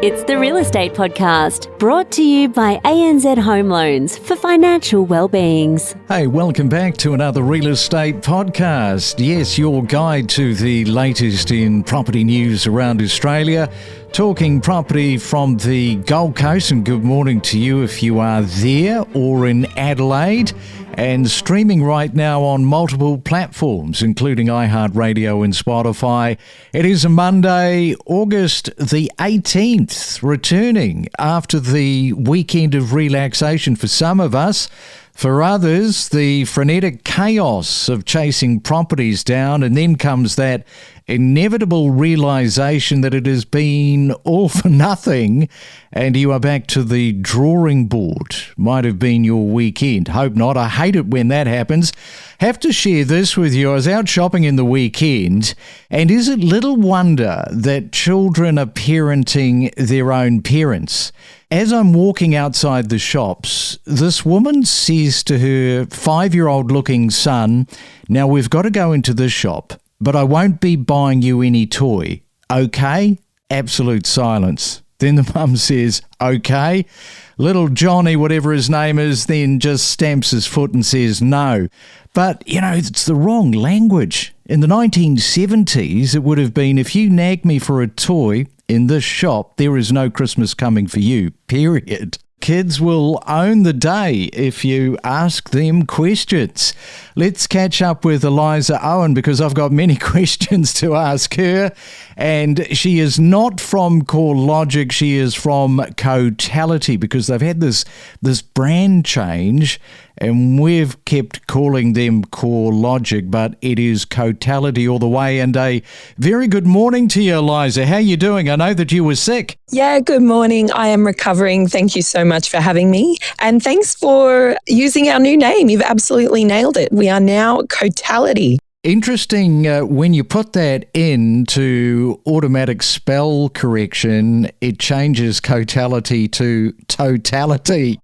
It's the Real Estate Podcast, brought to you by ANZ Home Loans for financial well-beings. Hey, welcome back to another Real Estate Podcast. Yes, your guide to the latest in property news around Australia. Talking property from the Gold Coast, and good morning to you if you are there or in Adelaide, and streaming right now on multiple platforms, including iHeartRadio and Spotify. It is a Monday, August the 18th, returning after the weekend of relaxation for some of us. For others, the frenetic chaos of chasing properties down, and then comes that inevitable realisation that it has been all for nothing and you are back to the drawing board. Might have been your weekend. Hope not. I hate it when that happens. Have to share this with you. I was out shopping in the weekend, and is it little wonder that children are parenting their own parents? As I'm walking outside the shops, this woman says to her 5-year-old looking son, "Now we've got to go into this shop, but I won't be buying you any toy. Okay?" Absolute silence. Then the mum says, "Okay." Little Johnny, whatever his name is, then just stamps his foot and says no. But, it's the wrong language. In the 1970s, it would have been, if you nag me for a toy in this shop, there is no Christmas coming for you, period. Kids will own the day if you ask them questions. Let's catch up with Eliza Owen, because I've got many questions to ask her. And she is not from CoreLogic, she is from Cotality, because they've had this brand change, and we've kept calling them CoreLogic, but it is Cotality all the way. And a very good morning to you, Eliza. How are you doing? I know that you were sick. Yeah, good morning. I am recovering. Thank you so much for having me. And thanks for using our new name. You've absolutely nailed it. We are now Cotality. Interesting, when you put that into automatic spell correction, it changes Cotality to Totality.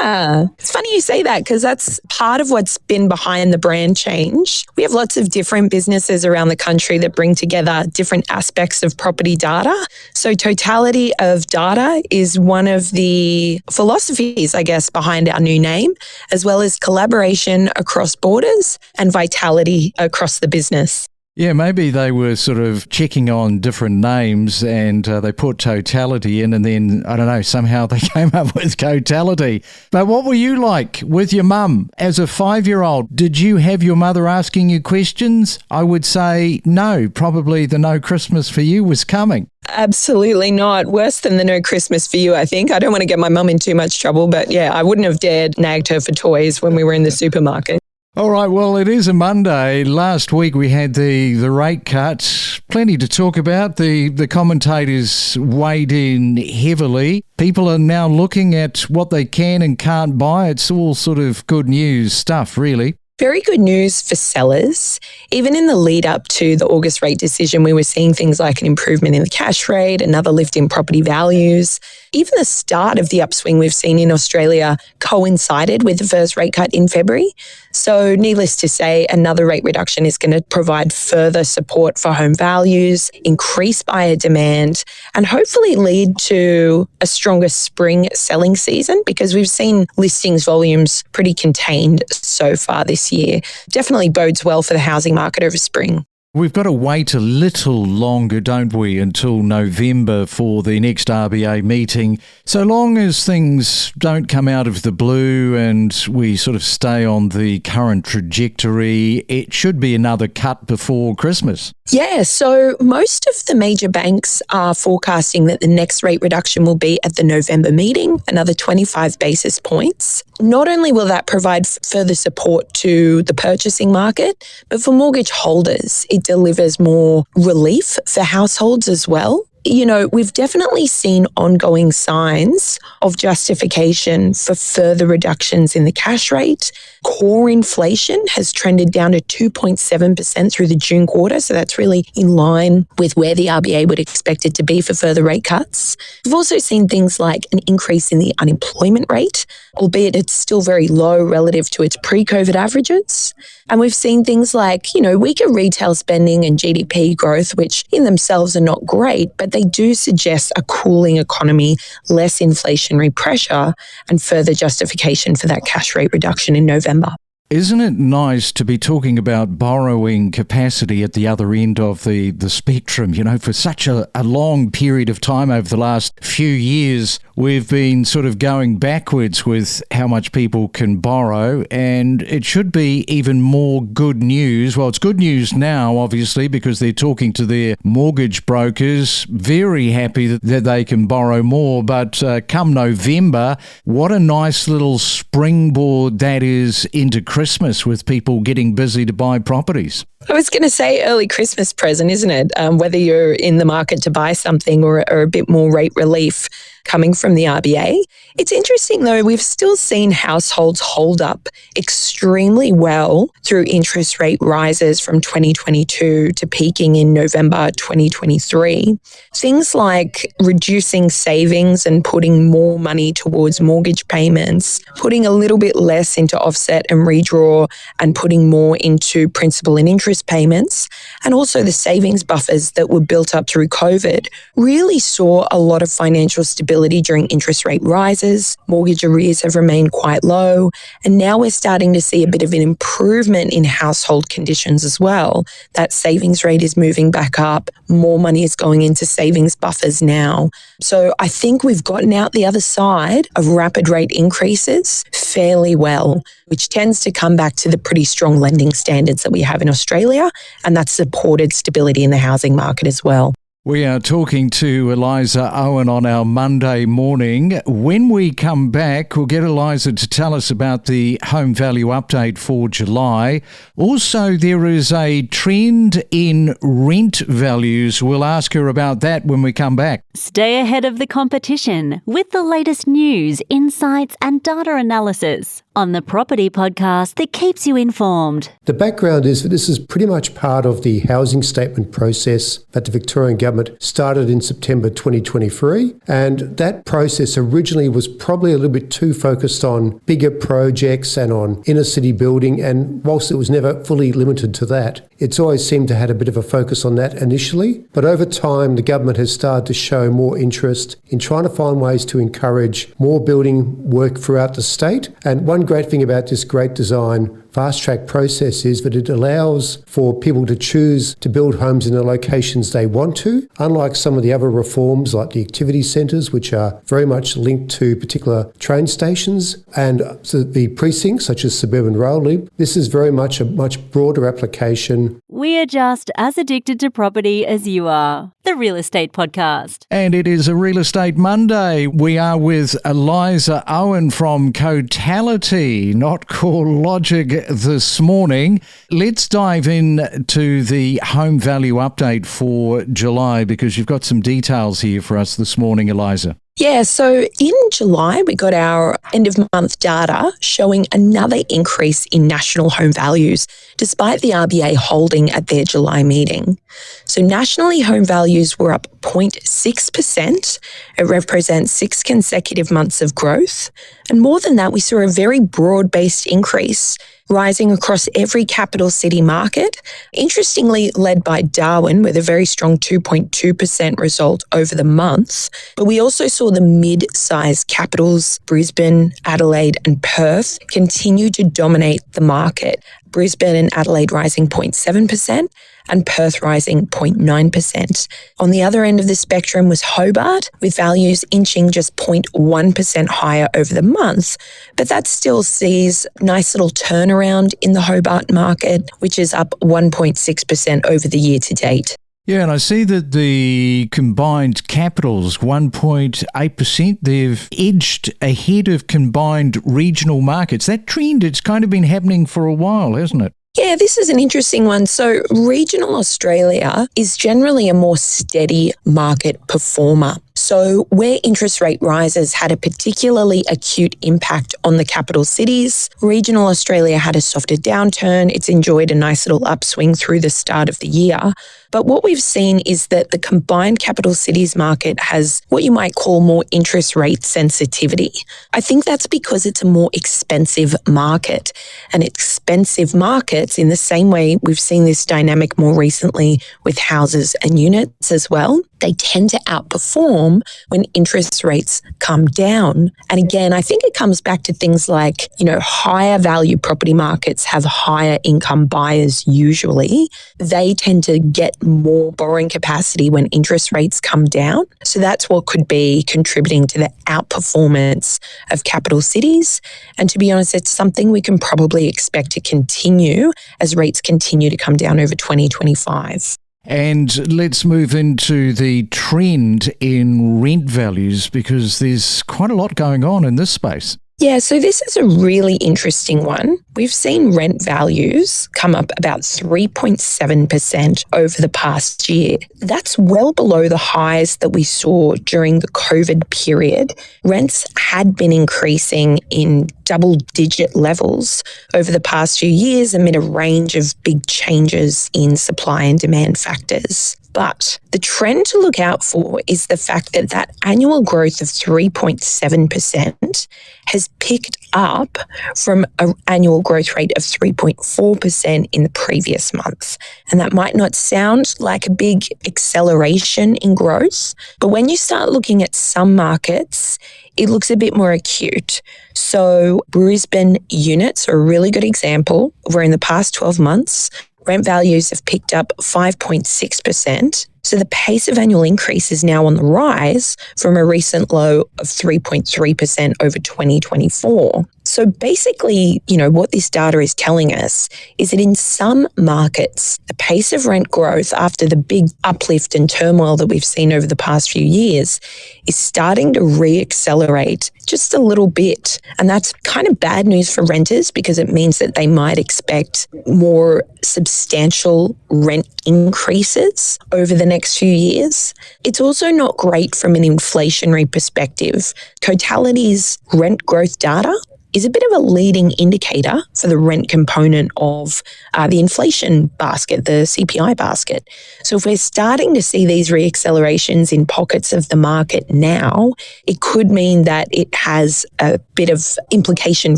It's funny you say that, because that's part of what's been behind the brand change. We have lots of different businesses around the country that bring together different aspects of property data. So totality of data is one of the philosophies, I guess, behind our new name, as well as collaboration across borders and vitality across the business. Yeah, maybe they were sort of checking on different names, and they put Totality in, and then, I don't know, somehow they came up with Cotality. But what were you like with your mum as a 5-year-old? Did you have your mother asking you questions? I would say no. Probably the no Christmas for you was coming. Absolutely not. Worse than the no Christmas for you, I think. I don't want to get my mum in too much trouble, but yeah, I wouldn't have dared nagged her for toys when we were in the supermarket. All right, well, it is a Monday. Last week we had the rate cut. Plenty to talk about. The commentators weighed in heavily. People are now looking at what they can and can't buy. It's all sort of good news stuff, really. Very good news for sellers. Even in the lead up to the August rate decision, we were seeing things like an improvement in the cash rate, another lift in property values. Even the start of the upswing we've seen in Australia coincided with the first rate cut in February. So needless to say, another rate reduction is going to provide further support for home values, increase buyer demand, and hopefully lead to a stronger spring selling season, because we've seen listings volumes pretty contained so far this year. Definitely bodes well for the housing market over spring. We've got to wait a little longer, don't we, until November for the next RBA meeting. So long as things don't come out of the blue and we sort of stay on the current trajectory, it should be another cut before Christmas. Yeah, so most of the major banks are forecasting that the next rate reduction will be at the November meeting, another 25 basis points. Not only will that provide further support to the purchasing market, but for mortgage holders, it delivers more relief for households as well. We've definitely seen ongoing signs of justification for further reductions in the cash rate. Core inflation has trended down to 2.7% through the June quarter, so that's really in line with where the RBA would expect it to be for further rate cuts. We've also seen things like an increase in the unemployment rate, albeit it's still very low relative to its pre-COVID averages. And we've seen things like, weaker retail spending and GDP growth, which in themselves are not great, but but they do suggest a cooling economy, less inflationary pressure, and further justification for that cash rate reduction in November. Isn't it nice to be talking about borrowing capacity at the other end of the spectrum? You know, for such a long period of time over the last few years, we've been sort of going backwards with how much people can borrow, and it should be even more good news. Well, it's good news now, obviously, because they're talking to their mortgage brokers, very happy that they can borrow more. But come November, what a nice little springboard that is into Christmas, with people getting busy to buy properties. I was going to say early Christmas present, isn't it? Whether you're in the market to buy something or a bit more rate relief coming from the RBA. It's interesting, though, we've still seen households hold up extremely well through interest rate rises from 2022 to peaking in November 2023. Things like reducing savings and putting more money towards mortgage payments, putting a little bit less into offset and redraw, and putting more into principal and interest payments, and also the savings buffers that were built up through COVID, really saw a lot of financial stability during interest rate rises. Mortgage arrears have remained quite low, and now we're starting to see a bit of an improvement in household conditions as well. That savings rate is moving back up. More money is going into savings buffers now. So I think we've gotten out the other side of rapid rate increases fairly well, which tends to come back to the pretty strong lending standards that we have in Australia, and that's supported stability in the housing market as well. We are talking to Eliza Owen on our Monday morning. When we come back, we'll get Eliza to tell us about the home value update for July. Also, there is a trend in rent values. We'll ask her about that when we come back. Stay ahead of the competition with the latest news, insights and data analysis on the Property Podcast that keeps you informed. The background is that this is pretty much part of the housing statement process that the Victorian Government started in September 2023. And that process originally was probably a little bit too focused on bigger projects and on inner city building. And whilst it was never fully limited to that, it's always seemed to have a bit of a focus on that initially. But over time, the government has started to show more interest in trying to find ways to encourage more building work throughout the state. And one great thing about this great design fast-track process is that it allows for people to choose to build homes in the locations they want to, unlike some of the other reforms like the activity centres, which are very much linked to particular train stations, and the precincts such as suburban rail loop. This is very much a much broader application. We are just as addicted to property as you are. The Real Estate Podcast. And it is a Real Estate Monday. We are with Eliza Owen from Cotality, not CoreLogic, this morning. Let's dive in to the home value update for July, because you've got some details here for us this morning, Eliza. Yeah, so in July, we got our end of month data showing another increase in national home values, despite the RBA holding at their July meeting. So nationally, home values were up 0.6%. It represents 6 consecutive months of growth. And more than that, we saw a very broad-based increase, rising across every capital city market, interestingly led by Darwin with a very strong 2.2% result over the month. But we also saw the mid-sized capitals, Brisbane, Adelaide and Perth, continue to dominate the market. Brisbane and Adelaide rising 0.7% and Perth rising 0.9%. On the other end of the spectrum was Hobart, with values inching just 0.1% higher over the month. But that still sees a nice little turnaround in the Hobart market, which is up 1.6% over the year to date. Yeah, and I see that the combined capitals, 1.8%, they've edged ahead of combined regional markets. That trend, it's kind of been happening for a while, hasn't it? Yeah, this is an interesting one. So regional Australia is generally a more steady market performer. So where interest rate rises had a particularly acute impact on the capital cities, regional Australia had a softer downturn. It's enjoyed a nice little upswing through the start of the year. But what we've seen is that the combined capital cities market has what you might call more interest rate sensitivity. I think that's because it's a more expensive market. And expensive markets, in the same way we've seen this dynamic more recently with houses and units as well, they tend to outperform when interest rates come down. And again, I think it comes back to things like, higher value property markets have higher income buyers usually. They tend to get more borrowing capacity when interest rates come down. So that's what could be contributing to the outperformance of capital cities. And to be honest, it's something we can probably expect to continue as rates continue to come down over 2025. And let's move into the trend in rent values, because there's quite a lot going on in this space. Yeah, so this is a really interesting one. We've seen rent values come up about 3.7% over the past year. That's well below the highs that we saw during the COVID period. Rents had been increasing in double-digit levels over the past few years amid a range of big changes in supply and demand factors. But the trend to look out for is the fact that that annual growth of 3.7% has picked up from an annual growth rate of 3.4% in the previous month. And that might not sound like a big acceleration in growth, but when you start looking at some markets, it looks a bit more acute. So Brisbane units are a really good example where in the past 12 months, rent values have picked up 5.6%. So the pace of annual increase is now on the rise from a recent low of 3.3% over 2024. So basically, what this data is telling us is that in some markets, the pace of rent growth after the big uplift and turmoil that we've seen over the past few years is starting to re-accelerate just a little bit. And that's kind of bad news for renters because it means that they might expect more substantial rent increases over the next few years. It's also not great from an inflationary perspective. Cotality's rent growth data is a bit of a leading indicator for the rent component of the inflation basket, the CPI basket. So if we're starting to see these reaccelerations in pockets of the market now, it could mean that it has a bit of implication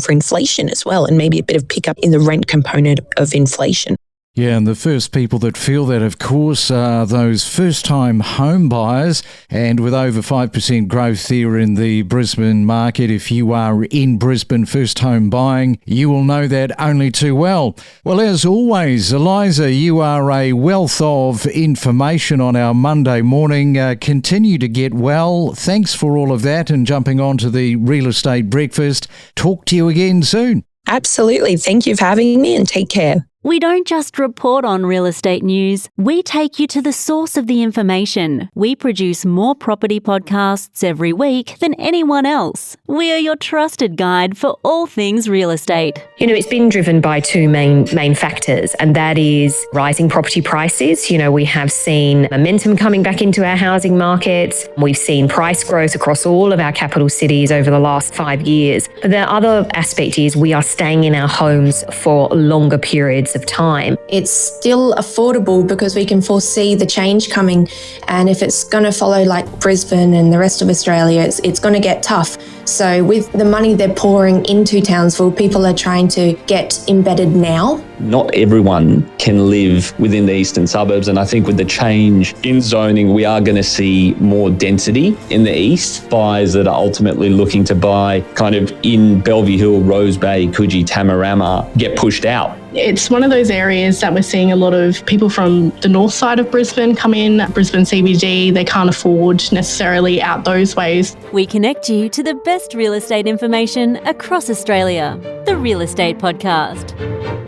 for inflation as well, and maybe a bit of pickup in the rent component of inflation. Yeah, and the first people that feel that, of course, are those first-time home buyers. And with over 5% growth there in the Brisbane market, if you are in Brisbane first home buying, you will know that only too well. Well, as always, Eliza, you are a wealth of information on our Monday morning. Continue to get well. Thanks for all of that and jumping on to the Real Estate Breakfast. Talk to you again soon. Absolutely. Thank you for having me and take care. We don't just report on real estate news, we take you to the source of the information. We produce more property podcasts every week than anyone else. We are your trusted guide for all things real estate. It's been driven by two main factors, and that is rising property prices. We have seen momentum coming back into our housing markets. We've seen price growth across all of our capital cities over the last 5 years. But the other aspect is we are staying in our homes for longer periods of time. It's still affordable because we can foresee the change coming, and if it's going to follow like Brisbane and the rest of Australia, it's going to get tough. So with the money they're pouring into Townsville, people are trying to get embedded now. Not everyone can live within the eastern suburbs, and I think with the change in zoning, we are going to see more density in the east. Buyers that are ultimately looking to buy kind of in Bellevue Hill, Rose Bay, Coogee, Tamarama get pushed out. It's one of those areas that we're seeing a lot of people from the north side of Brisbane come in, Brisbane CBD. They can't afford necessarily out those ways. We connect you to the best real estate information across Australia. The Real Estate Podcast.